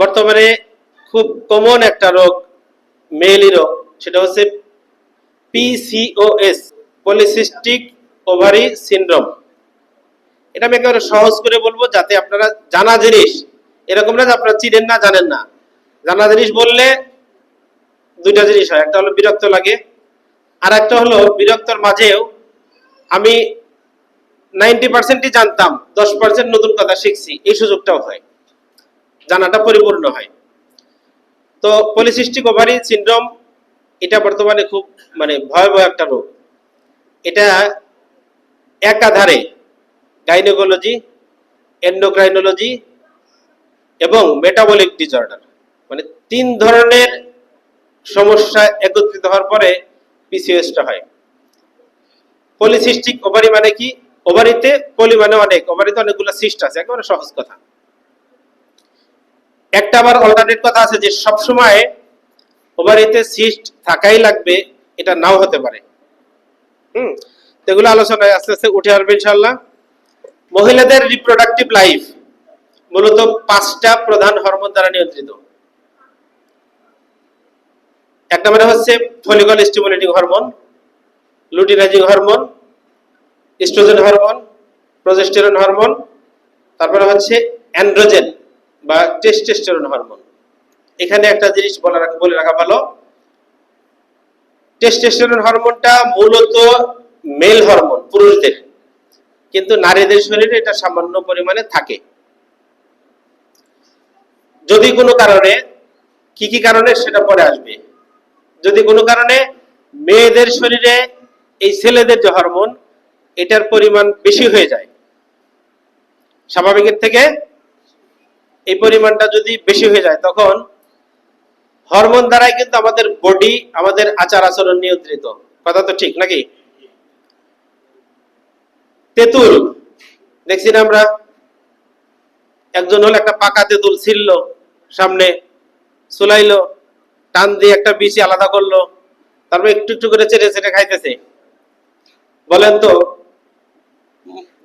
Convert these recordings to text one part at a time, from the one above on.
বর্তমানে খুব কমন একটা রোগ, মেয়েলি রোগ, সেটা হচ্ছে পিসিওএস, পলিসিস্টিক ওভারি সিনড্রোম। এটা আমি একেবারে সহজ করে বলবো যাতে আপনারা জানা জিনিস, এরকম না যে আপনারা চিনেন না জানেন না। জানা জিনিস বললে দুইটা জিনিস হয়, একটা হলো বিরক্ত লাগে, আর একটা হলো বিরক্তর মাঝেও আমি 90%ই জানতাম, 10% নতুন কথা শিখছি, এই সুযোগটাও হয়, জানাটা পরিপূর্ণ হয়। তো পলিসিস্টিক ওভারি সিনড্রোম এটা বর্তমানে খুব ভয়াবহ একটা রোগ। এটা একাধারে গাইনোকোলজি, এন্ডোক্রাইনোলজি এবং মেটাবলিক ডিসঅর্ডার, মানে 3 ধরনের সমস্যা একত্রিত হওয়ার পরে পিসিওএসটা হয়। পলিসিস্টিক ওভারি মানে কি? ওভারিতে পলি মানে অনেক, ওভারিতে অনেকগুলো সিস্ট আছে, একেবারে সহজ কথা। একটা আবার অল্টারনেট কথা আছে যে সব সময় ওভারিতে সিস্ট থাকাই লাগবে, এটা নাও হতে পারে। এগুলো আলোচনায় আস্তে আস্তে উঠে আসবে ইনশাআল্লাহ। মহিলাদের রিপ্রোডাক্টিভ লাইফ মূলত 5টা প্রধান হরমোন দ্বারা নিয়ন্ত্রিত। এক নম্বরে হচ্ছে follicle stimulating hormone, luteinizing hormone, oestrogen hormone, progesterone hormone, তারপরে হচ্ছে অ্যান্ড্রোজেন বা টেস্টোস্টেরন হরমোন। এখানে একটা জিনিস বলে রাখা ভালো, টেস্টোস্টেরন হরমোনটা মূলত মেল হরমোন, পুরুষদের, কিন্তু নারীদের শরীরে এটা সামান্য পরিমাণে থাকে। যদি কোনো কারণে, কি কারণে সেটা পরে আসবে, যদি কোনো কারণে মেয়েদের শরীরে এই ছেলেদের যে হরমোন এটার পরিমাণ বেশি হয়ে যায় স্বাভাবিকের থেকে, এই পরিমাণটা যদি বেশি হয়ে যায় তখন হরমোন দ্বারাই কিন্তু আমাদের বডি, আমাদের আচার আচরণ নিয়ন্ত্রিত। কথা তো ঠিক নাকি? তেঁতুল দেখছি না আমরা, একজন হলো একটা পাকা তেঁতুল ছিলল, সামনে চুলাইলো, টান দিয়ে একটা বিচি আলাদা করলো, তারপর একটু একটু করে চেটে চেটে খাইতেছে। বলেন তো,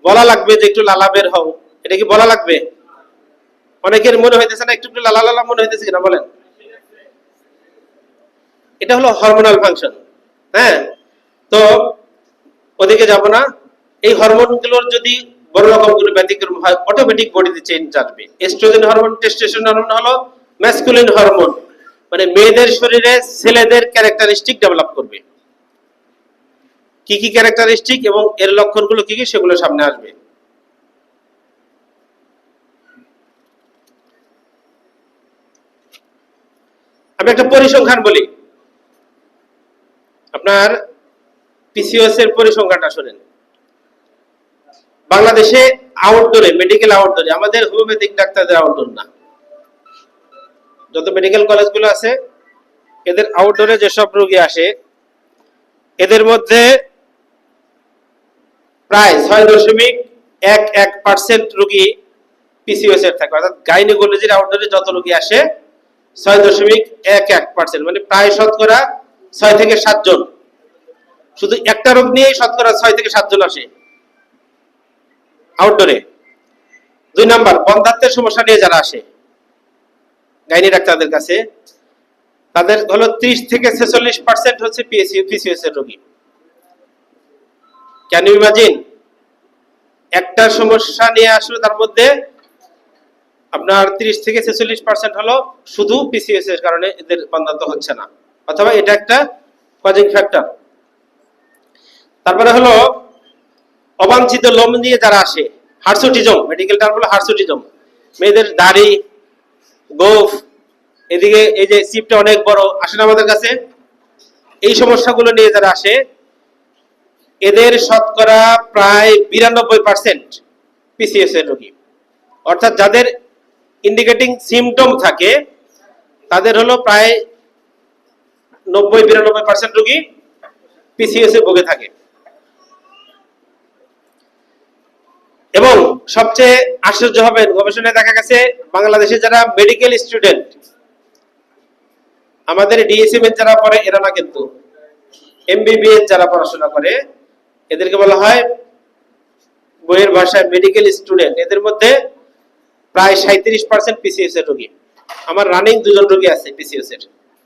বলা লাগবে যে একটু লালা বের হও, এটা কি বলা লাগবে? অনেকের মনে হইতেছে না একটু একটু লালা লালা মনে হইতেছে কিনা বলেন? এটা হলো হরমোনাল ফাংশন। হ্যাঁ, তো ওদিকে যাব না। এই হরমোনগুলোর যদি বড় রকম কোনো ব্যতিক্রম হয়, অটোমেটিক বডিতে চেঞ্জ আসবে। এস্ট্রোজেন হরমোন, টেস্টোস্টেরন হরমোন হলো ম্যাসকুলিন হরমোন, মানে মেয়েদের শরীরে ছেলেদের ক্যারেক্টারিস্টিক ডেভেলপ করবে। কি ক্যারেক্টারিস্টিক এবং এর লক্ষণগুলো কি সেগুলো সামনে আসবে। আমি একটা পরিসংখ্যান বলি, আপনার পিসিওএস এর পরিসংখ্যানটা শুনেন। বাংলাদেশে আউটডোরে, মেডিকেল আউটডোরে, আমাদের হোমিওপ্যাথিক ডাক্তারদের আউটডোর না, যত মেডিকেল কলেজগুলো আছে এদের আউটডোরে যেসব রোগী আসে এদের মধ্যে প্রায় 6.11% রোগী পিসিওএস এর থাকে। অর্থাৎ গাইনোকোলজির আউটডোরে যত রোগী আসে 6.11%, মানে প্রায় শতকরা 6 থেকে 7 জন, শুধু একটা রোগ নিয়েই শতকরা 6 থেকে 7 জন আসে আউটডোরে। 2 নাম্বার, বন্ধ্যাত্বের সমস্যা নিয়ে যারা আসে গাইনি ডাক্তারদের কাছে, তাদের হলো 30 থেকে 46% হচ্ছে পিসিওএস এর রোগী। ক্যান ইউ ইমাজিন, একটা সমস্যা নিয়ে আসলে তার মধ্যে আপনার 30 থেকে 46% হলো শুধু পিসিওএস এর কারণে এদের বন্ধ্যাত্ব হচ্ছে না, অথবা এটা একটা কজিং ফ্যাক্টর। তারপরে হলো অবাঞ্ছিত লোম নিয়ে যারা আসে, হার্সুটিজম, মেডিকেল টার্ম হলো হার্সুটিজম, মেয়েদের দাড়ি, গোফ, এদিকে এই যে সিপটা অনেক বড়, আসে না আমাদের কাছে, এই সমস্যাগুলো নিয়ে যারা আসে এদের শতকরা প্রায় 92% পিসিওএস এর রোগী। অর্থাৎ যাদের ইন্ডিকেটিং সিমটম থাকে তাদের হলো প্রায় 90-92% রোগী পিসিওএস এ ভুগে থাকে। এবং সবচেয়ে আশ্চর্য হবেন, গবেষণায় দেখা গেছে বাংলাদেশে যারা মেডিকেল স্টুডেন্ট, আমাদের ডিএসএম এর যারা পড়ে এরা না, কিন্তু এমবিবিএস যারা পড়াশোনা করে এদেরকে বলা হয় বইয়ের ভাষায় মেডিকেল স্টুডেন্ট, এদের মধ্যে প্রায় 37% পিসিওএস এর রোগী। আমার রানিং 2 জন রোগী আছে পিসিওএস এর,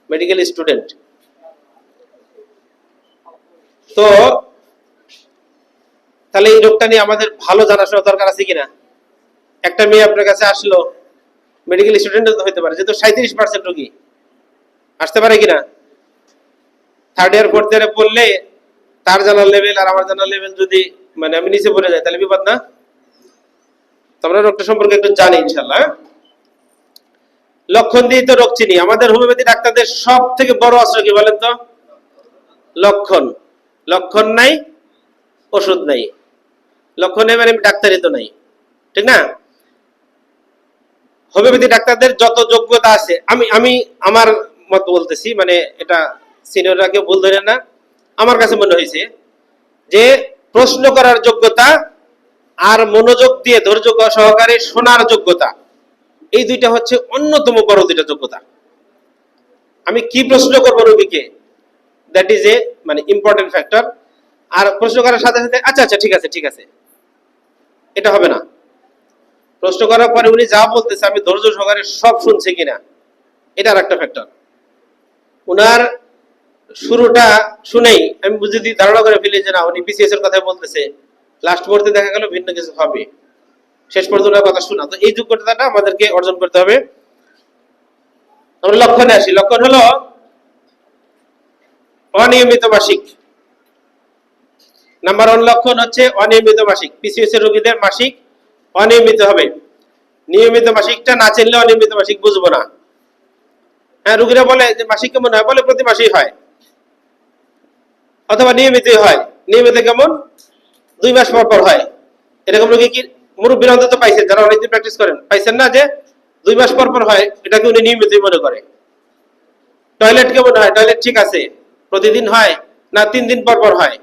মেডিকেল স্টুডেন্ট। তো তাহলে এই রোগটা নিয়ে আমাদের ভালো জানাশোনা দরকার আছে কিনা? একটা মেয়ে আপনার কাছে আসলো, মেডিকেল স্টুডেন্ট হতে পারে, যেহেতু 37% রোগী আসতে পারে কিনা, 3rd ইয়ার 4th ইয়ারে পড়লে তার জানার লেভেল আর আমার জানার লেভেল যদি মানে আমি নিচে পড়ে যাই তাহলে বিপদ না? তো আমরা রোগটা সম্পর্কে একটু জানি ইনশাআল্লাহ। লক্ষণ দিয়ে তো রোগ চিনি। আমাদের হোমিওপ্যাথি ডাক্তারদের সব থেকে বড় অস্ত্র কি বলেন তো? লক্ষণ। লক্ষণ নাই, ওষুধ নাই। লক্ষণ নেই মানে ডাক্তারই তো নাই, ঠিক না? হোমিওপ্যাথি ডাক্তারদের যত যোগ্যতা আছে, আমি আমার মত বলতেছি, মানে এটা সিনিয়ররা কেউ ভুল ধরে না, আমার কাছে মনে হয়েছে যে প্রশ্ন করার যোগ্যতা আর মনোযোগ দিয়ে ধৈর্য সহকারে শোনার যোগ্যতা, এই দুইটা হচ্ছে অন্যতম বড় দুইটা যোগ্যতা। আমি কি প্রশ্ন করব রোগীকে, দ্যাট ইজ এ মানে ইম্পর্টেন্ট ফ্যাক্টর। আর প্রশ্ন করার সাথে সাথে আচ্ছা আচ্ছা ঠিক আছে ঠিক আছে, এটা হবে না। প্রশ্ন করার পরে উনি যা বলতেছে আমি ধৈর্য সহকারে সব শুনছি কিনা, এটা আর একটা ফ্যাক্টর। উনার শুরুটা শুনেই আমি বুঝে দিই, ধারণা করে ফেলি যে না উনি পিসিএস এর কথা বলতেছে, লাস্ট মুহূর্তে দেখা গেল ভিন্ন কিছু হবে, শেষ পর্যন্ত কথা শোনা। তো এই যোগ্যতাটা আমাদেরকে অর্জন করতে হবে। আমরা লক্ষণে আসি। লক্ষণ হলো অনিয়মিত মাসিক। নাম্বার 1 লক্ষণ হচ্ছে অনিয়মিত মাসিক। পিসিওএস এর রোগীদের মাসিক অনিয়মিত হবে। নিয়মিত মাসিকটা না চিনলে অনিয়মিত মাসিক বুঝবো না। হ্যাঁ, রোগীরা বলে যে মাসিক কেমন হয়, বলে প্রতি মাসেই হয়, অথবা নিয়মিতই হয়। নিয়মিত কেমন? 2 মাস পর পর হয়। এরকম রোগী কি মুরব্বীরা অন্তত পাইছেন, যারা অনেকদিন প্র্যাকটিস করেন, পাইছেন না যে 2 মাস পর পর হয়, এটাকে উনি নিয়মিতই মনে করে। টয়লেট কেমন হয়? টয়লেট ঠিক আছে, প্রতিদিন হয় না 3 দিন পর পর হয়,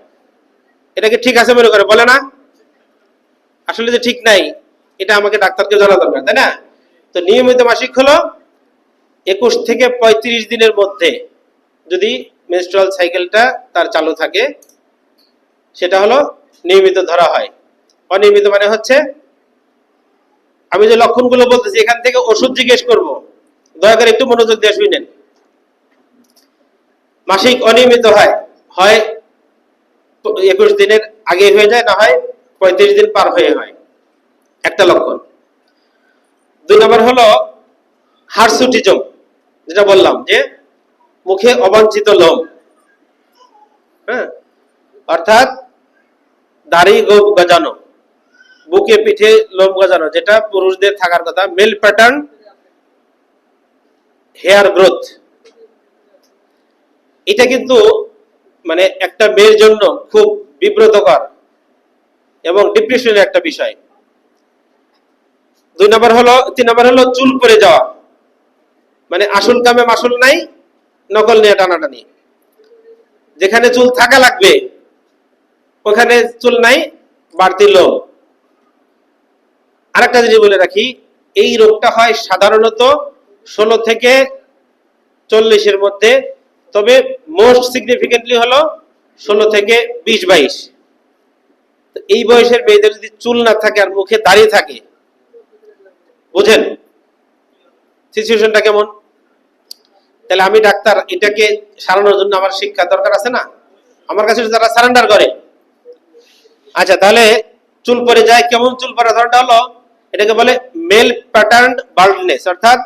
এটাকে ঠিক আছে মনে করে, বলে না? আসলে যে ঠিক নাই এটা আমাকে ডাক্তারকে জানা দরকার, তাই না? তো নিয়মিত মাসিক হলো 21 থেকে 35 দিনের মধ্যে যদি মেনস্ট্রুয়াল সাইকেলটা তার চালু থাকে, সেটা হলো নিয়মিত ধরা হয়। অনিয়মিত মানে হচ্ছে, আমি যে লক্ষণগুলো বলতেছি এখান থেকে ওষুধ জিজ্ঞেস করব, দয়া করে একটু মনোযোগ দিয়ে শুনেন। মাসিক অনিয়মিত হয়, হয় 21 দিনের আগে হয়ে যায়, না হয় 35 দিন পার হয়ে হয়, একটা লক্ষণ। 2 নম্বর হলো হার্সুটিজম, যেটা বললাম যে মুখে অবাঞ্ছিত লোম, হ্যাঁ, অর্থাৎ দাড়ি গজানো, বুকে পিঠে লোম গজানো, যেটা পুরুষদের থাকার কথা, মেল প্যাটার্ন হেয়ার গ্রোথ। এটা কিন্তু মানে একটা মেয়ের জন্য খুব বিব্রতকর এবং ডিপ্রেশনের একটা বিষয়। 3 নম্বর হলো চুল পড়ে যাওয়া, মানে আসল কামে মাসুল নাই, নকল নিয়ে টানাটানি। যেখানে চুল থাকা লাগবে ওখানে চুল নাই, বাড়তি লোম। আরেকটা জিনিস বলে রাখি, এই রোগটা হয় সাধারণত 16 থেকে 40 এর মধ্যে, তবে মোস্ট সিগনিফিকেন্টলি হলো 16 থেকে 20-22। এই বয়সের মেয়েদের যদি চুল না থাকে আর মুখে দাঁড়িয়ে থাকে, বুঝেন সিচুয়েশনটা কেমন? তাহলে আমি ডাক্তার, এটাকে সারানোর জন্য আমার শিক্ষা দরকার আছে না? আমার কাছে যারা সারেন্ডার করে, আচ্ছা তাহলে চুল পড়ে যায়, কেমন চুল পড়া ধরনটা হলো, এটাকে বলে মেল প্যাটার্ন বাল্ডনেস, অর্থাৎ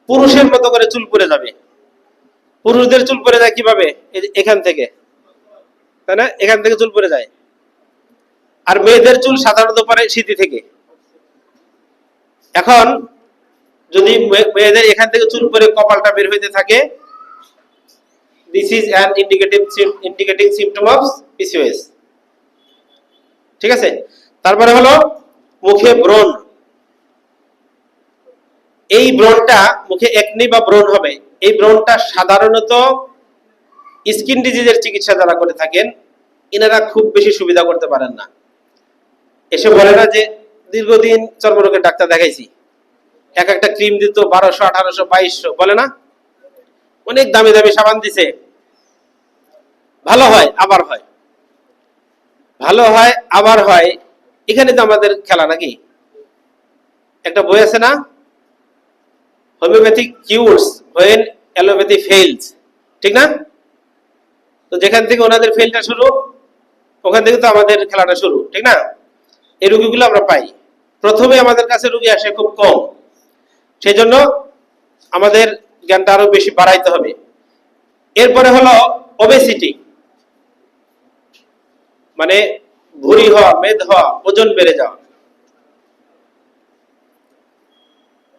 পুরুষের মতো করে চুল পড়ে যাবে। পুরুষদের চুল পড়ে যায় কিভাবে? এখান থেকে, তাই না? এখান থেকে চুল পড়ে যায়। আর মেয়েদের চুল সাধারণত পড়ে সিঁথি থেকে। এখন যদি মেয়েদের এখান থেকে চুল পড়ে কপালটা বের হইতে থাকে, this is an indicating symptom of PCOS. ঠিক আছে? তারপরে হলো মুখে ব্রণ। এই ব্রণটা মুখে একনি বা ব্রণ হবে। এই ব্রণটা সাধারণত স্কিন ডিজিজের চিকিৎসা যারা করে থাকেন, এনারা খুব বেশি সুবিধা করতে পারেন না। এসে বলে না যে দীর্ঘদিন চর্মরোগের ডাক্তার দেখাইছি, এক একটা ক্রিম দিত 1200, 1800, 2200, বলে না? অনেক দামি দামি সাবান দিছে, ভালো হয় আবার হয়, ভালো হয় আবার হয়। এখানে তো আমাদের খেলা নাকি? একটা বই আছে না, হোমিওপ্যাথি কিউরস হোয়েন অ্যালোপ্যাথি ফেইলস, ঠিক না? তো যেখান থেকে ওনাদের ফেলটা শুরু, ওখান থেকে তো আমাদের খেলাটা শুরু, ঠিক না? এই রোগীগুলো আমরা পাই। প্রথমে আমাদের কাছে রোগী আসে খুব কম, সেই জন্য আমাদের জ্ঞানটা আরো বেশি বাড়াইতে হবে। এরপরে হলো ওবেসিটি, মানে ভুঁড়ি হওয়া, মেদ হওয়া, ওজন বেড়ে যাওয়া।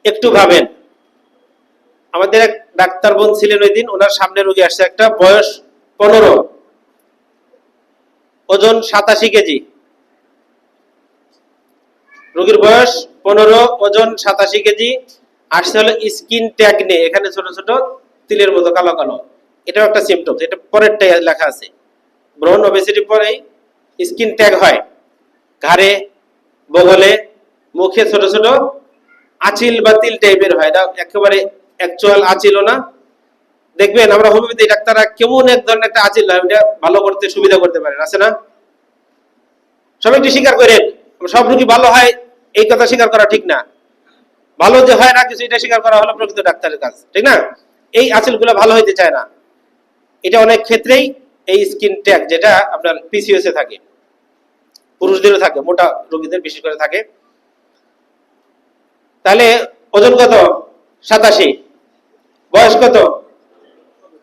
একটু ভাবেন, আমাদের এক ডাক্তার বোন ছিলেন ওই দিন, ওনার সামনে রোগী আসছে, একটা বয়স 15, ওজন 87 কেজি। রোগীর বয়স 15, ওজন 87 কেজি। আসছে হলো স্কিন ট্যাগ নিয়ে, এখানে ছোট ছোট তিলের মতো কালো কালো। এটাও একটা সিমটমস, এটা পরেরটাই লেখা আছে। ব্রন ওবেসিটি পরেই স্কিন ট্যাগ হয়, ঘাড়ে, বগলে, মুখে ছোট ছোট আঁচিল বা তিল টাইপের হয়। এটা একেবারে অ্যাকচুয়াল আঁচিলও না। দেখবেন আমরা হোমিওপ্যাথি ডাক্তাররা কেমন এক ধরনের একটা আঁচিল হয়, এটা ভালো করতে সুবিধা করতে পারেন, আছে না? সবাই একটু স্বীকার করেন, সব রোগী ভালো হয় এই কথা স্বীকার করা ঠিক না। ভালো যে হয় না কিছু, এটা স্বীকার করা হলো প্রকৃত ডাক্তারের কাজ, ঠিক না? এই আঁচিলগুলো ভালো হইতে চায় না। এটা অনেক ক্ষেত্রেই এই স্কিন ট্যাগ, যেটা আপনার পিসিওএস এ থাকে, পুরুষদেরও থাকে, মোটা রোগীদের বিশেষ করে থাকে। তাহলে ওজন কত? 87। বয়স কত?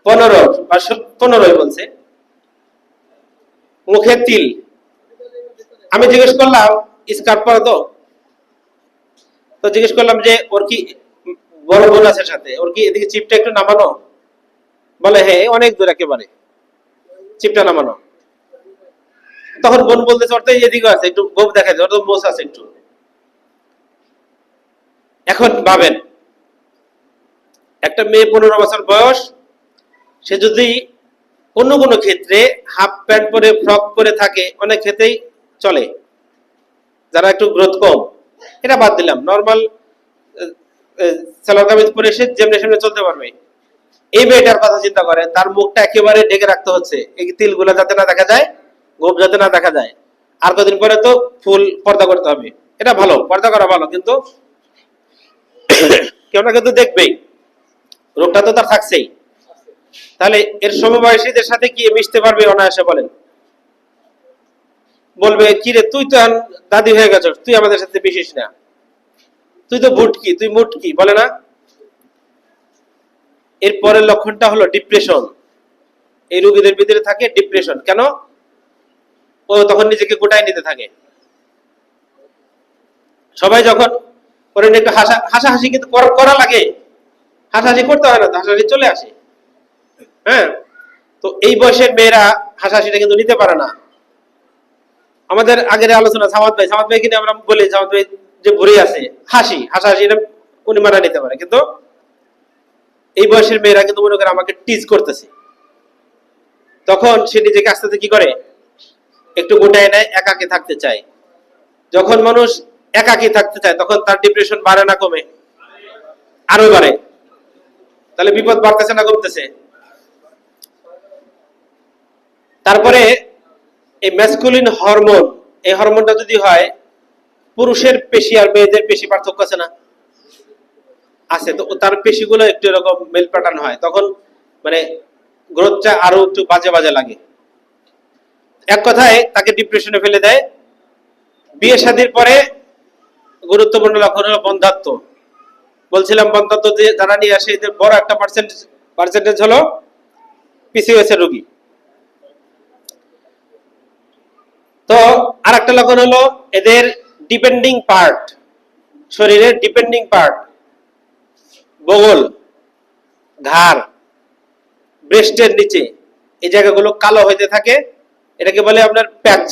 15 বা 15 বলছে। মুখে তিল। আমি জিজ্ঞেস করলাম স্কার্ফ পরা তো জিজ্ঞেস করলাম যে ওর কি বড় বোন আছে সাথে, ওর কি এদিকে চিপটা একটু নামানো? বলে হ্যাঁ, অনেক দূর, একেবারে চিপটা নামানো। তখন বোন বলতেছে ওর তো এদিকে আছে, একটু গোপ দেখা যায়, ওর তো মোচ আছে একটু। এখন ভাবেন, একটা মেয়ে 15 বছর বয়স, সে যদি কোনো কোনো ক্ষেত্রে হাফ প্যান্ট পরে, ফ্রক পরে থাকে, অনেক ক্ষেত্রেই চলে, যারা একটু গ্রোথ কম। এটা বাদ দিলাম, নর্মাল সালোয়ার কামিজ পরে সে যেমনি সেমনি চলতে পারবে। এই মেয়েটার কথা চিন্তা করেন, তার মুখটা একেবারে ঢেকে রাখতে হচ্ছে, এই তিলগুলো যাতে না দেখা যায়, গোপ যাতে না দেখা যায়। আর কদিন পরে তো ফুল পর্দা করতে হবে। এটা ভালো, পর্দা করা ভালো, কিন্তু কেউ না কিন্তু দেখবেই, রোগটা তো তার থাকছেই। তাহলে এর সমবয়সীদের সাথে কি মিশতে পারবে অনায়াসে? বলেন। বলবে কি রে, তুই তো দাদি হয়ে গেছ, তুই আমাদের সাথে মিশিস না, তুই তো ভুটকি, তুই মুটকি, বলে না? এর পরের লক্ষণটা হলো ডিপ্রেশন। এই রোগীদের ভিতরে থাকে ডিপ্রেশন। কেন? ও তখন নিজেকে গোটায় নিতে থাকে। সবাই যখন ওর একটু হাসাহাসি কিন্তু করা লাগে, হাসাহাসি করতে হয় না, হাসাহাসি চলে আসে। হ্যাঁ, তো এই বয়সের মেয়েরা হাসাহাসিটা কিন্তু নিতে পারে না। আমাদের আগের আলোচনা সামাদ ভাই কিনে আমরা বলি, সামাদ ভাই যে ভরে আছে, হাসাহাসি উনি মানা নিতে পারে, কিন্তু এই বয়সের মেয়েরা কিন্তু মনে করে আমাকে টিজ করতেছে। তখন সে নিজেকে আস্তে আস্তে কি করে, একটু গোটায় নেয়, একাকী থাকতে চায়। যখন মানুষ একাকী থাকতে চায়, তখন তার ডিপ্রেশন বাড়ে না কমে? আরো বাড়ে। তাহলে বিপদ বাড়তেছে না কমতেছে? তারপরে এই ম্যাসকুলিন হরমোন, এই হরমোনটা যদি হয়, পুরুষের পেশি আর মেয়েদের পেশি পার্থক্য আছে না? আছে। তো তার পেশিগুলো একটু এরকম মেল প্যাটার্ন হয়, তখন মানে গ্রোথটা আরো একটু বাজে বাজে লাগে। এক কথায় তাকে ডিপ্রেশনে ফেলে দেয়। বিয়ে শাদীর পরে গুরুত্বপূর্ণ লক্ষণ হলো বন্ধাত্ব। বলছিলাম বন্ধাত্ব যে যারা নিয়ে আসে, এদের বড় একটা পার্সেন্টেজ হলো পিসিওএস এর রোগী। তো আর একটা লক্ষণ হলো এদের ডিপেন্ডিং পার্ট, শরীরের ডিপেন্ডিং পার্ট, বগল, ঘাড়, ব্রেস্টের নিচে, এই জায়গাগুলো কালো হইতে থাকে। এটাকে বলে আপনার প্যাচ,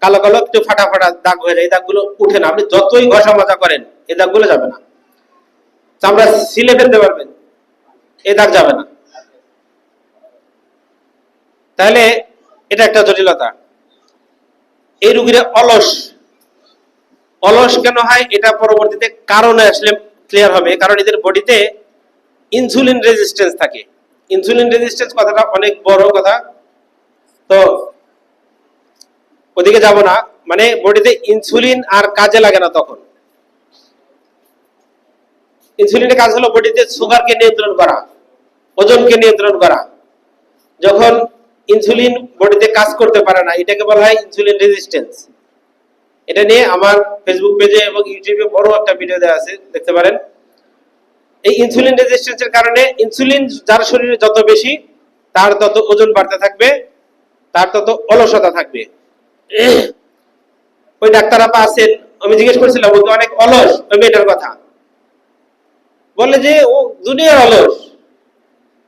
কালো কালো একটু ফাটা ফাটা দাগ হয়ে যায়। এই দাগগুলো উঠে না, আপনি যতই ঘষা মাজা করেন এই দাগগুলো যাবে না। চামড়া সিলে ফেলতে পারবেন, এই দাগ যাবে না। তাহলে এটা একটা জটিলতা। এই রোগীরা অলস। অলস কেন হয় এটা পরবর্তীতে কারণে আসলে ক্লিয়ার হবে। কারণ এদের বডিতে ইনসুলিন রেজিস্ট্যান্স থাকে। ইনসুলিন রেজিস্ট্যান্স কথাটা অনেক বড় কথা, তো ওদিকে যাব না। মানে বডিতে ইনসুলিন আর কাজে লাগে না তখন। ইনসুলিনের কাজ হলো বডিতে সুগারকে নিয়ন্ত্রণ করা, ওজনকে নিয়ন্ত্রণ করা। যখন ইনসুলিন বডিতে কাজ করতে পারে না, এটাকে বলা হয় ইনসুলিন রেজিস্ট্যান্স। এটা নিয়ে আমার ফেসবুক পেজে এবং ইউটিউবে বড় একটা ভিডিও দেওয়া আছে, দেখতে পারেন। এই ইনসুলিন রেজিস্ট্যান্সের কারণে ইনসুলিন যার শরীরে যত বেশি, তার তত ওজন বাড়তে থাকবে, তার তত অলসতা থাকবে। ওই ডাক্তার আপা আছেন, আমি জিজ্ঞেস করছিলাম ও তো অনেক অলস, ওই মেয়েটার কথা বলে যে ও দুনিয়ার অলস।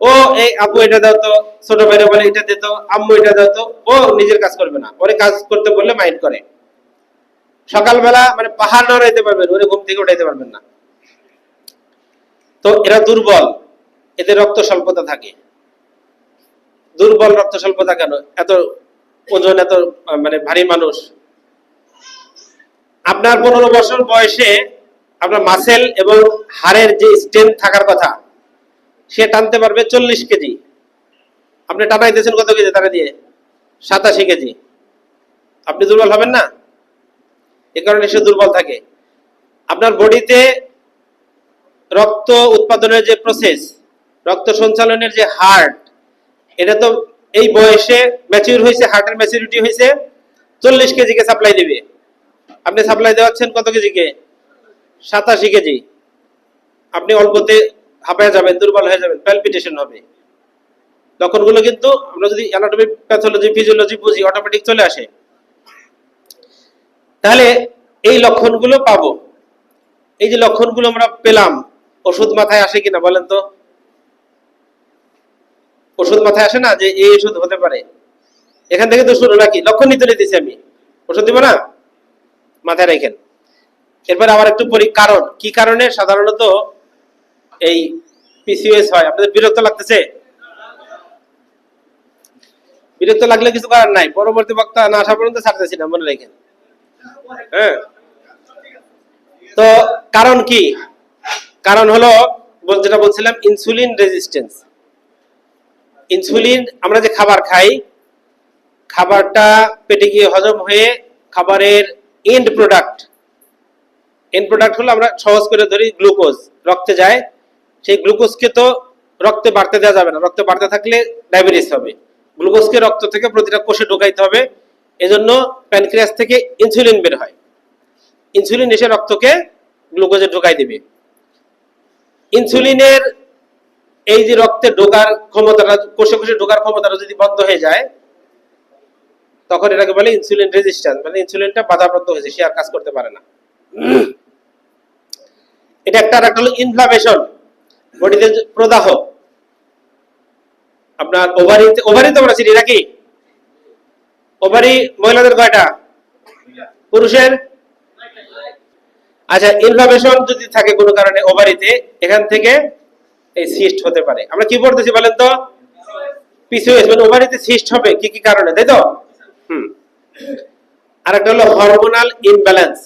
ও এই আপু এটা দাও তো, ছোট ভাইরা বলে এটা দিত, আম্মু এটা দাও তো, ও নিজের কাজ করবে না, ওরে কাজ করতে বললে মাইন্ড করে। সকালবেলা মানে পাহাড় নড়াইতে পারবেন, ওরে ঘুম থেকে উঠাইতে পারবেন না। তো এরা দুর্বল, এদের রক্ত স্বল্পতা থাকে। দুর্বল রক্ত স্বল্পতা কেন? এত ওজন, এত মানে ভারী মানুষ। আপনার 15 বছর বয়সে আপনার মাসেল এবং হাড়ের যে স্ট্রেংথ থাকার কথা, সে টানতে পারবে 40 কেজি। আপনি টানাইতেছেন কত কেজি তারা দিয়ে? 87 কেজি। আপনি দুর্বল হবেন না? এ কারণে সে দুর্বল থাকে। আপনার বডিতে রক্ত উৎপাদনের যে প্রসেস, রক্ত সঞ্চালনের যে হার্ট, এটা তো এই বয়সে ম্যাচিউর হয়েছে, হার্টের ম্যাচুরিটি হয়েছে, 40 কেজিকে সাপ্লাই দিবে। আপনি সাপ্লাই দেওয়াচ্ছেন কত কেজিকে? 87 কেজি। আপনি অল্পতে হাঁপায় যাবেন, দুর্বল হয়ে যাবেন, প্যালপিটেশন হবে। লক্ষণগুলো কিন্তু আমরা যদি অ্যানাটমি, প্যাথোলজি, ফিজিওলজি বুঝি, অটোমেটিক চলে আসে। তাহলে এই লক্ষণগুলো পাবো। এই যে লক্ষণগুলো আমরা পেলাম, ওষুধ মাথায় আসে কিনা বলেন তো? ওষুধ মাথায় আসে না যে এই ওষুধ হতে পারে? এখান থেকে তো শুরু নাকি? লক্ষণ নিতে দিতেছি আমি, ওষুধ দিব না? মাথায় রাখেন। এরপর আবার একটু পড়ি কারণ। কি কারণে সাধারণত এই পিসিওএস হয়? আপনাদের বিরক্ত লাগতেছে? বিরক্ত লাগলে কিছু করার নাই, পরবর্তী বক্তা না আসা পর্যন্ত ছাড়তেছি না, মনে রাখেন। হ্যাঁ, তো কারণ কি? কারণ হলো যেটা বলছিলাম, ইনসুলিন রেজিস্ট্যান্স। ইনসুলিন, আমরা যে খাবার খাই, খাবারটা পেটে গিয়ে হজম হয়ে খাবারের এন্ড প্রোডাক্ট হলো, আমরা সহজ করে ধরি গ্লুকোজ, রক্তে যায়। সেই গ্লুকোজকে তো রক্তে বাড়তে দেওয়া যাবে না, রক্তে বাড়তে থাকলে ডায়াবেটিস হবে। গ্লুকোজকে রক্ত থেকে প্রতিটা কোষে ঢোকাইতে হবে। এজন্য প্যানক্রিয়াস থেকে ইনসুলিন বের হয়। ইনসুলিন এসে রক্তকে গ্লুকোজে ঢোকাই দিবে। ইনসুলিনের এই যে রক্তে ঢোকার ক্ষমতাটা, কোষে কোষে ঢোকার ক্ষমতাটা যদি বন্ধ হয়ে যায়, তখন এটাকে বলে ইনসুলিন রেজিস্ট্যান্স, মানে ইনসুলিনটা বাধাপ্রাপ্ত হয়েছে, সে আর কাজ করতে পারে না। এটা একটা। আর একটা হলো ইনফ্লামেশন, বডিতে প্রদাহ। আপনার ওভারি তো আমরা চিনি নাকি? ওভারি মহিলাদের কয়টা? পুরুষের? আচ্ছা, ইনফ্লামেশন যদি থাকে কোনো কারণে ওভারিতে, এখান থেকে এই সিস্ট হতে পারে। আমরা কি পড়তেছি বলেন তো? পিসিওএস, মানে ওভারিতে সিস্ট হবে কি কি কারণে, তাই তো? আর একটা হলো হরমোনাল ইমব্যালেন্স,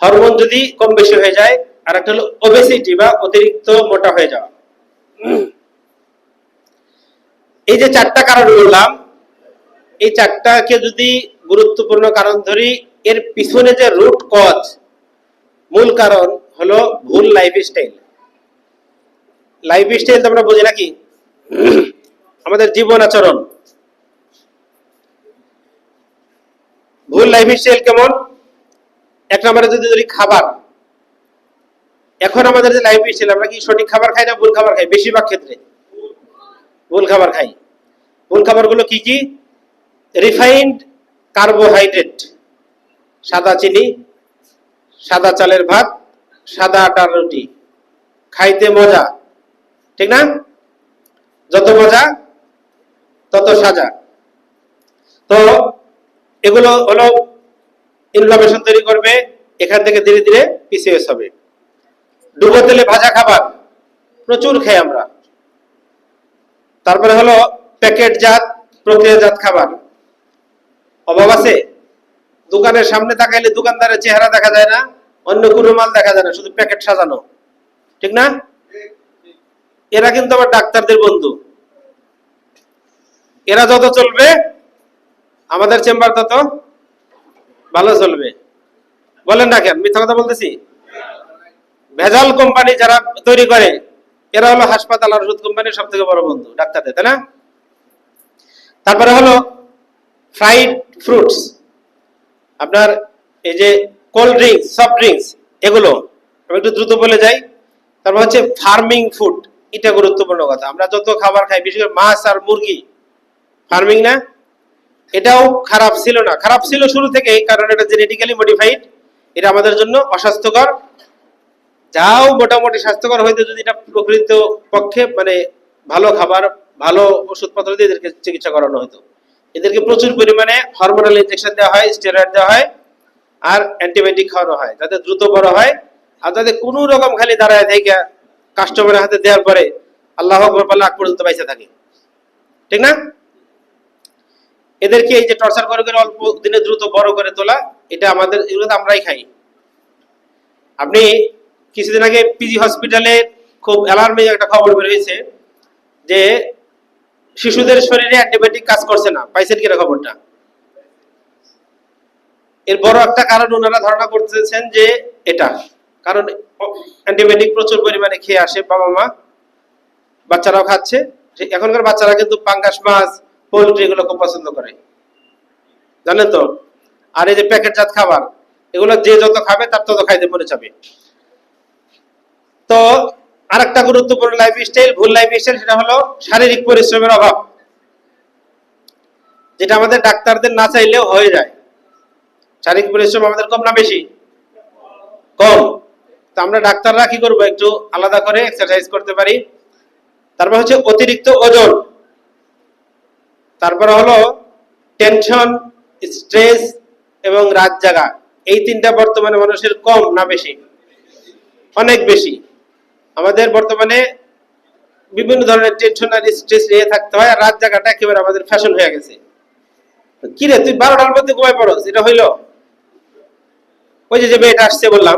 হরমোন যদি কম বেশি হয়ে যায়। আর একটা হলো ওবেসিটি বা অতিরিক্ত মোটা হয়ে যাওয়া। এই যে 4টা কারণ বললাম, এই 4টাকে যদি গুরুত্বপূর্ণ কারণ ধরি, এর পিছনে যে রুট কজ, মূল কারণ হলো ভুল লাইফস্টাইল। লাইফস্টাইল তো আমরা বুঝি নাকি? আমাদের জীবন আচরণ। ভুল লাইফস্টাইল কেমন? 1 নম্বরে যদি ধরি খাবার। এখন আমাদের যে লাইফস্টাইল, আমরা কি সঠিক খাবার খাই না ভুল খাবার খাই? বেশিরভাগ ক্ষেত্রে ভুল খাবার খাই। ভুল খাবারগুলো কি কি? রিফাইন্ড কার্বোহাইড্রেট, সাদা চিনি, সাদা চালের ভাত, সাদা আটার রুটি, খাইতে মজা, ঠিক না? যত মজা তত সাজা। তো এগুলো হলো ইনফ্লামেশন তৈরি করবে, এখান থেকে ধীরে ধীরে পিসিওএস হবে। ডুবো তেলে ভাজা খাবার প্রচুর খাই আমরা। তারপরে হলো প্যাকেটজাত, প্রক্রিয়াজাত খাবার। অভাব আছে? দোকানের সামনে তাকাইলে দোকানদারের চেহারা দেখা যায় না, অন্য কোনো মাল দেখা যায় না, শুধু প্যাকেট সাজানো, ঠিক না? এরা কিন্তু আবার ডাক্তারদের বন্ধু। এরা যত চলবে, আমাদের চেম্বার তত ভালো চলবে। বলেন না কেন? মিথ্যা কথা বলতেছি? ভেজাল কোম্পানি যারা তৈরি করে এরা হলো হাসপাতাল আর ওষুধ কোম্পানির সব থেকে বড় বন্ধু ডাক্তারদের, তাই না? তারপরে হলো ফ্রাইড ফ্রুটস, আপনার এই যে কোল্ড ড্রিঙ্কস, সফট ড্রিঙ্কস, এগুলো আমি একটু দ্রুত বলে যাই। তারপর হচ্ছে ফার্মিং ফুড, এটা গুরুত্বপূর্ণ কথা। আমরা যত খাবার খাই, বিশেষ করে মাছ আর মুরগি, ফার্মিং না, এটাও খারাপ ছিল না, খারাপ ছিল শুরু থেকেই, কারণ এটা জেনেটিক্যালি মডিফাইড, এটা আমাদের জন্য অস্বাস্থ্যকর। যাও মোটামুটি স্বাস্থ্যকর হইতে যদি এটা প্রকৃত পক্ষে মানে ভালো খাবার, ভালো ওষুধপত্র দিয়ে এদেরকে চিকিৎসা করানো হতো। এদেরকে প্রচুর পরিমাণে হরমোনাল ইনজেকশন দেওয়া হয়, স্টেরয়েড দেওয়া হয়, আর অ্যান্টিবায়োটিক খাওয়ানো হয়, যাতে দ্রুত বড় হয়। আর যাতে কোনো রকম খালি দাঁড়ায় থেকে কাস্টমারের হাতে দেওয়ার পরে আল্লাহ আকবার বলে আগ পর্যন্ত বাইসে থাকে, ঠিক না? এদেরকে এই যে টর্চার করে করে অল্প দিনে দ্রুত বড় করে তোলা, এটা আমাদের, এগুলো তো আমরাই খাই। আপনি কিছুদিন আগে পিজি হসপিটালে খুব অ্যালার্মিং একটা খবর বের হয়েছে যে শিশুদের শরীরে অ্যান্টিবায়োটিক কাজ করছে না। পাইছেন কিনা খবরটা? এর বড় একটা কারণ ওনারা ধারণা করতেছেন যে এটা, কারণ অ্যান্টিবায়োটিক প্রচুর পরিমাণে খেয়ে আসে বাবা মা, বাচ্চারাও খাচ্ছে। এখনকার বাচ্চারা কিন্তু পাঙ্গাস মাছ, পোল্ট্রি এগুলো খুব পছন্দ করে, জানেন তো? আর এই যে প্যাকেটজাত খাবার, এগুলো যে যত খাবে তার তত খাইতে মনে চাবে। তো আরেকটা গুরুত্বপূর্ণ লাইফস্টাইল, ভুল লাইফস্টাইল, সেটা হলো শারীরিক পরিশ্রমের অভাব, যেটা আমাদের ডাক্তারদের না চাইলেও হয়ে যায়। শারীরিক পরিশ্রম আমাদের কম না বেশি? কম। তো আমরা ডাক্তাররা কি করবো, একটু আলাদা করে এক্সারসাইজ করতে পারি। তারপর হচ্ছে অতিরিক্ত ওজন, তারপর হলো টেনশন, স্ট্রেস এবং রাত জাগা। এই তিনটা বর্তমানে মানুষের কম না বেশি? অনেক বেশি। আমাদের বর্তমানে বিভিন্ন ধরনের টেনশন আর স্ট্রেস নিয়ে থাকতে হয়, আর রাত জাগাটা একেবারে আমাদের ফ্যাশন হয়ে গেছে। কি রে তুই 12টার মধ্যে ঘুমাই পড়স, এটা হইলো? ওই যে মেয়েটা আসছে বললাম,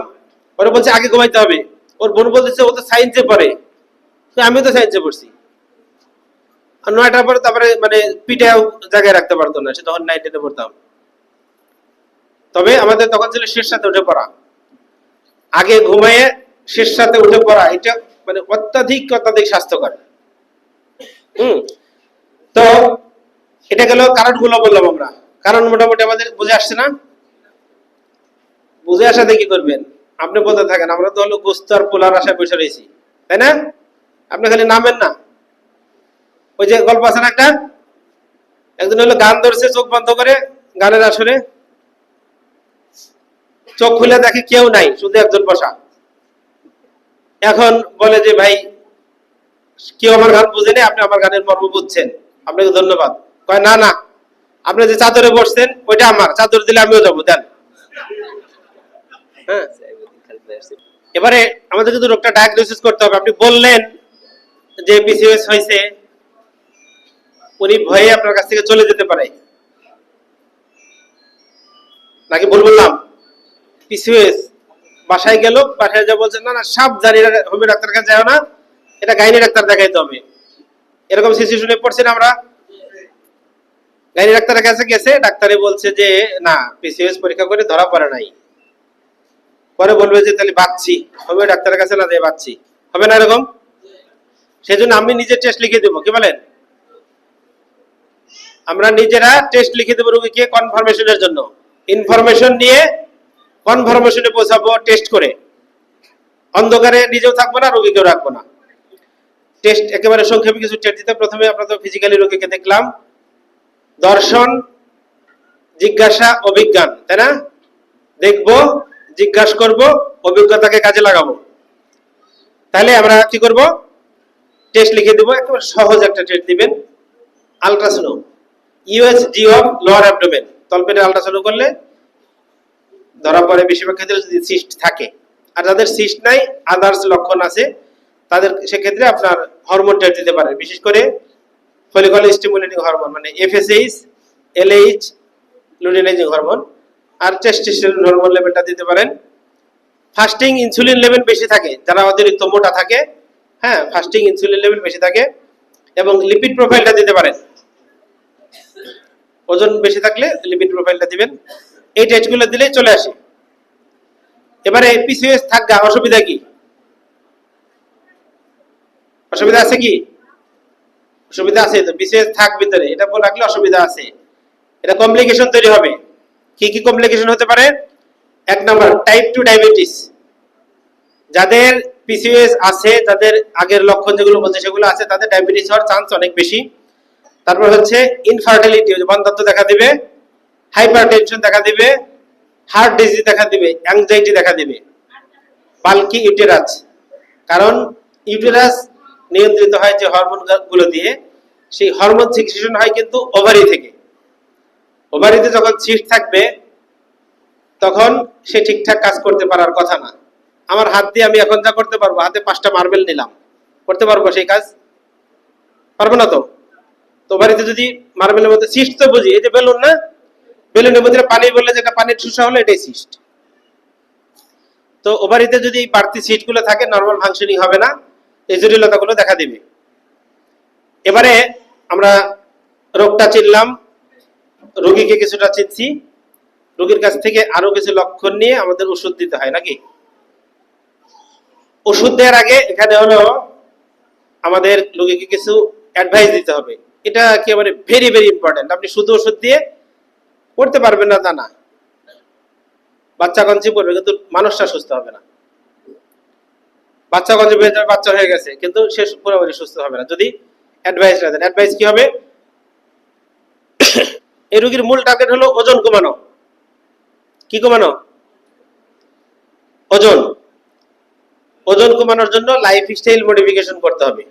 ওরা বলছে আগে ঘুমাইতে হবে। ওর বোন বলতেছে ও তো সায়েন্সে পড়ে, আমিও তো সায়েন্সে পড়ছি। আর 9টার পরে তারপরে মানে পিঠে জায়গায় রাখতে পারতো না, সে তখন 9-10 পড়তাম। তবে আমাদের তখন ছিল শেষ সাথে উঠে পড়া, আগে ঘুমাইয়ে শেষ সাথে উঠে পড়া, এটা মানে অত্যাধিক স্বাস্থ্যকর। তো এটা গেল কারণগুলো বললাম আমরা। কারণ মোটামুটি আমাদের বুঝে আসছে না? বুঝে আসাতে কি করবেন, আপনি বলতে থাকেন। আমরা তো হলো গোস্ত আর পোলার আশায় বসে রয়েছি, তাই না? আপনি খালি নামেন না। ওই যে গল্প আছে না একটা, একজন হলো গান ধরছে চোখ বন্ধ করে, গানের আসরে চোখ খুলে দেখে কেউ নাই, শুধু একজন বসা। এখন বলে যে ভাই কেউ আমার গান বুঝেনি, আপনি আমার গানের মর্ম বুঝছেন, আপনাকে ধন্যবাদ। কয় না না, আপনি যে চাদরে বসছেন ওইটা আমার, চাদর দিলে আমিও যাবো, দেন। হ্যাঁ, এবারে আমাদের কিন্তু রোগটা ডায়াগনোসিস করতে হবে। আপনি বললেন যে পিসিওএস হয়েছে, উনি ভয়ে আপনার কাছ থেকে চলে যেতে পারে, নাকি ভুল বললাম? পিসিওএস, বাসায় গেল, বাসায় যা বলছেন না না সাবধানে, হোমিও ডাক্তার কাছে যাও না, এটা গাইনি ডাক্তার দেখাইতে হবে। এরকম সিচুয়েশনে পড়ছেন আমরা। গাইনি ডাক্তারের কাছে গেছে, ডাক্তারে বলছে যে না, পিসিওএস পরীক্ষা করে ধরা পড়ে নাই। পরে বলবে যে তাহলে বাচ্চি, হোমিও ডাক্তারের কাছে না যাই বাচ্চি, হবে না এরকম? সেজন্য আমি নিজে টেস্ট লিখে দেবো, কি বলেন? আমরা নিজেরা টেস্ট লিখে দেবো রোগীকে কনফার্মেশনের জন্য। ইনফরমেশন নিয়ে কনফার্মেশনে পৌঁছাবো টেস্ট করে। অন্ধকারে নিজেও থাকবো না, রোগীকেও রাখবো না। টেস্ট একেবারে সংক্ষেপে কিছু টেস্ট দিতে। প্রথমে আমরা তো ফিজিক্যালি রোগীকে দেখলাম, দর্শন, জিজ্ঞাসা, অভিজ্ঞান, তাই না? দেখবো, জিজ্ঞাসা করব, অভিজ্ঞতাকে কাজে লাগাবো। তাহলে আমরা কি করব, টেস্ট লিখে দেবো। একেবারে সহজ একটা টেস্ট দিবেন, ultrasound, USG of lower abdomen, তলপেটে আলট্রাসাউন্ড করলে ধরা পড়ে বেশিরভাগ ক্ষেত্রে যদি সিস্ট থাকে। আর যাদের সিস্ট নাই, আদার্স লক্ষণ আছে, তাদের সেক্ষেত্রে আপনার হরমোন টেস্ট দিতে পারেন, বিশেষ করে ফলিকল স্টিমুলেটিং হরমোন, মানে এফএসএইচ, এলএইচ, লুটিনাইজিং হরমোন, আর টেস্টোস্টেরন হরমোন লেভেলটা দিতে পারেন। ফাস্টিং ইনসুলিন লেভেল বেশি থাকে যারা অতিরিক্ত মোটা থাকে, হ্যাঁ, ফাস্টিং ইনসুলিন লেভেল বেশি থাকে। এবং লিপিড প্রোফাইলটা দিতে পারেন, ওজন বেশি থাকলে লিপিড প্রোফাইলটা দিবেন। এই টেস্টগুলো দিলেই চলে আসে। এবারে পিসিওএস থাকা অসুবিধা কি? অসুবিধা আছে কি? অসুবিধা আছে তো, বিসিএস থাক ভিতরে, এটা বলে রাখলে অসুবিধা আছে, এটা কমপ্লিকেশন তৈরি হবে। কি কি কমপ্লিকেশন হতে পারে? এক নম্বর, টাইপ 2 ডায়াবেটিস। যাদের পিসিওএস আছে, যাদের আগের লক্ষণ যেগুলো বলছে সেগুলো আছে, তাদের ডায়াবেটিস হওয়ার চান্স অনেক বেশি। তারপর হচ্ছে ইনফার্টিলিটি, বন্ধ্যাত্ব দেখা দিবে, হাইপারটেনশন দেখা দিবে, হার্ট ডিজিজ দেখা দিবে, অ্যাংজাইটি দেখা দিবে। বাল্কি ইউটেরাস, কারণ ইউটেরাস নিয়ন্ত্রিত হয় যে হরমোন গুলো দিয়ে, সেই হরমোন সিক্রেশন হয় কিন্তু ওভারি থেকে। ওভারিতে যখন সিস্ট থাকবে তখন সে ঠিকঠাক কাজ করতে পারার কথা না। আমার হাত দিয়ে আমি এখন যা করতে পারবো, হাতে 5টা মার্বেল নিলাম, করতে পারবো সেই কাজ? পারবো না তো। তো ওভারিতে যদি মার্বেলের মধ্যে সিস্ট তো বুঝি, এই যে বেলুন না, বেলুনের মধ্যে পানি বললে যেটা পানির শোষা হলো এটাই সিস্ট। তো ওভারিতে যদি বাড়তি সিস্ট গুলো থাকে, নর্মাল ফাংশনিং হবে না, এই জটিলতাগুলো দেখা দিবে। এবারে আমরা রোগটা চিনলাম, রোগীকে কিছুটা চিনছি, রোগীর কাছ থেকে আরো কিছু লক্ষণ নিয়ে আমাদের ওষুধ দিতে হয় নাকি? ওষুধ দেওয়ার আগে এখানে হলো আমাদের রোগীকে কিছু অ্যাডভাইস দিতে হবে। এটা একেবারে ভেরি ভেরি ইম্পর্টেন্ট। আপনি শুধু ওষুধ দিয়ে করতে পারবেন না তা না, বাচ্চা কনসিভ করবে কিন্তু মানুষটা সুস্থ হবে না। বাচ্চা কনসিভ হয়ে যাবে, বাচ্চা হয়ে গেছে, কিন্তু সে পুরোপুরি সুস্থ হবে না যদি অ্যাডভাইস না দেন। অ্যাডভাইস কি হবে? এই রোগীর মূল টার্গেট হলো ওজন কমানো। কি কমানো? ওজন। ওজন কমানোর জন্য লাইফস্টাইল মডিফিকেশন করতে হবে।